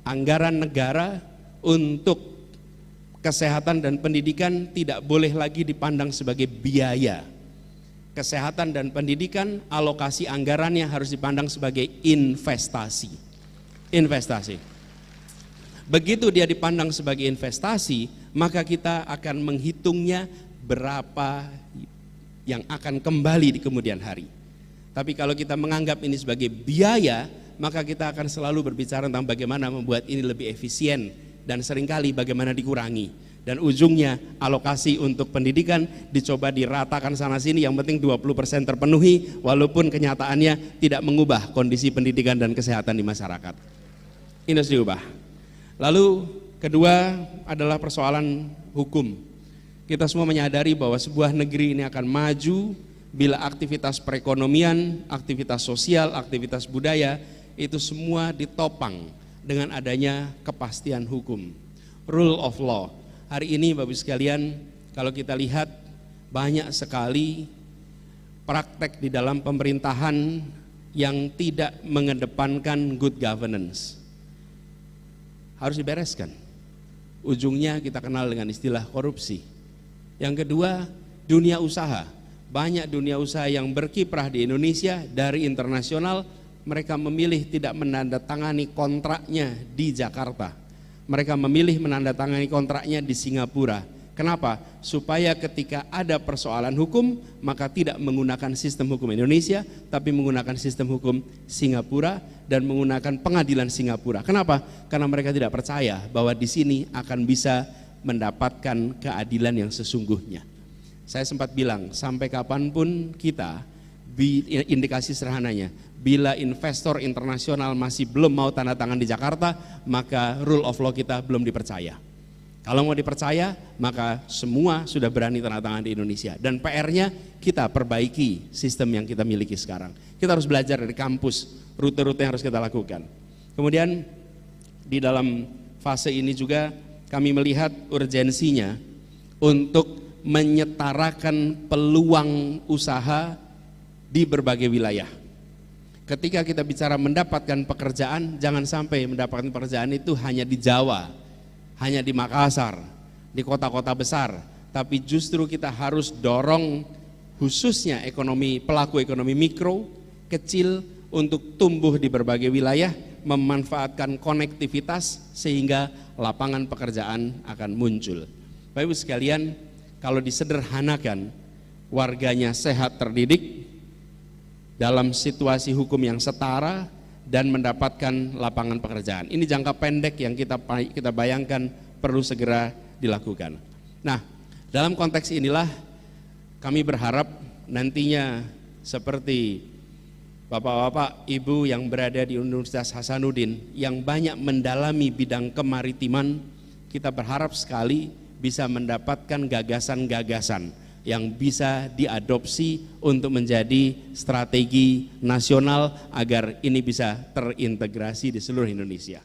anggaran negara untuk kesehatan dan pendidikan tidak boleh lagi dipandang sebagai biaya. Kesehatan dan pendidikan, alokasi anggarannya harus dipandang sebagai investasi. Investasi. Begitu dia dipandang sebagai investasi, maka kita akan menghitungnya berapa yang akan kembali di kemudian hari. Tapi kalau kita menganggap ini sebagai biaya, maka kita akan selalu berbicara tentang bagaimana membuat ini lebih efisien dan seringkali bagaimana dikurangi. Dan ujungnya alokasi untuk pendidikan dicoba diratakan sana sini, yang penting 20% terpenuhi, walaupun kenyataannya tidak mengubah kondisi pendidikan dan kesehatan di masyarakat. Ini harus diubah. Lalu kedua adalah persoalan hukum. Kita semua menyadari bahwa sebuah negeri ini akan maju bila aktivitas perekonomian, aktivitas sosial, aktivitas budaya itu semua ditopang dengan adanya kepastian hukum, rule of law. Hari ini Bapak Ibu sekalian, kalau kita lihat banyak sekali praktek di dalam pemerintahan yang tidak mengedepankan good governance. Harus dibereskan. Ujungnya kita kenal dengan istilah korupsi. Yang kedua, dunia usaha. Banyak dunia usaha yang berkiprah di Indonesia dari internasional, mereka memilih tidak menandatangani kontraknya di Jakarta. Mereka memilih menandatangani kontraknya di Singapura. Kenapa? Supaya ketika ada persoalan hukum, maka tidak menggunakan sistem hukum Indonesia, tapi menggunakan sistem hukum Singapura dan menggunakan pengadilan Singapura. Kenapa? Karena mereka tidak percaya bahwa di sini akan bisa mendapatkan keadilan yang sesungguhnya. Saya sempat bilang, sampai kapanpun kita, indikasi sederhananya, bila investor internasional masih belum mau tanda tangan di Jakarta, maka rule of law kita belum dipercaya. Kalau mau dipercaya, maka semua sudah berani tanda tangan di Indonesia. Dan PR-nya kita perbaiki sistem yang kita miliki sekarang. Kita harus belajar dari kampus, rute-rute yang harus kita lakukan. Kemudian di dalam fase ini juga kami melihat urgensinya untuk menyetarakan peluang usaha di berbagai wilayah. Ketika kita bicara mendapatkan pekerjaan, jangan sampai mendapatkan pekerjaan itu hanya di Jawa, hanya di Makassar, di kota-kota besar, tapi justru kita harus dorong khususnya pelaku ekonomi mikro, kecil untuk tumbuh di berbagai wilayah, memanfaatkan konektivitas sehingga lapangan pekerjaan akan muncul. Bapak Ibu sekalian, kalau disederhanakan, warganya sehat terdidik, dalam situasi hukum yang setara dan mendapatkan lapangan pekerjaan. Ini jangka pendek yang kita bayangkan perlu segera dilakukan. Nah, dalam konteks inilah kami berharap nantinya seperti Bapak-bapak, Ibu yang berada di Universitas Hasanuddin yang banyak mendalami bidang kemaritiman, kita berharap sekali bisa mendapatkan gagasan-gagasan yang bisa diadopsi untuk menjadi strategi nasional agar ini bisa terintegrasi di seluruh Indonesia.